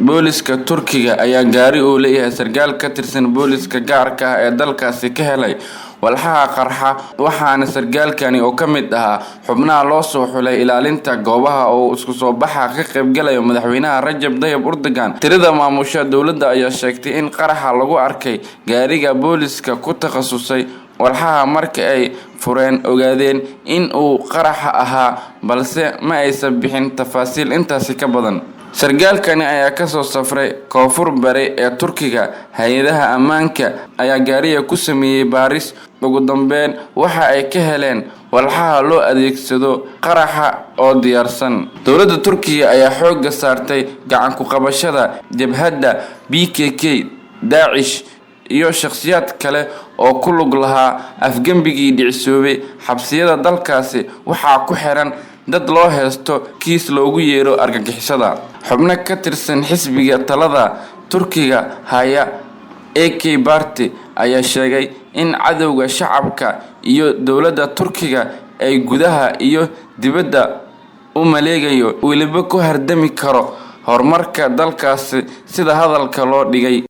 booliska Turkiga ayaa gaari uu leeyahay sargaal ka tirsan booliska gaarka ah ee dalkaasi ka helay walxaha qarxa waxaana sargaalkani oo kamid ahaa xubnaha loo soo xulay ilaalinta goobaha oo isku soo baxa ka qayb galaya madaxweynaha Rajab Tayyip Erdogan. Tirada maamusha dawladda ayaa sheegtay in qaraxa lagu arkay gaariga booliska ku takhasusay walxaha marka ay fureen ogaadeen in uu qaraxa ahaa balse ma aysan bixin tafaasiil intaasi ka badan. sargaalkani ayaa ka soo safray koonfur bari ee Turkiga. Hay'adaha ammaanka ayaa gaariga ku sameeyay baaris ugu dambeyn waxa ay ka heleen walxaha loo adeegsado qaraxa oo diyaarsan. Dawladda Turkiga ayaa xoog saartay gacan ku qabashada jabhadda PKK, Daesh iyo shakhsiyaad kale oo ku lug lahaa afgambigii dhicisoobay. Xabsiyada dalkaasi waxaa ku xiran dad loo heesto kiis loogu yeero argagixisada. xubno ka tirsan xisbiga talada Turkiga haya AK Party ayaa sheegay in cadawga shacabka iyo dawladda Turkiga ay gudaha iyo dibadda u maleegayo waliba ku hardami karo horumarka dalkaasi sida hadalka loo dhigay.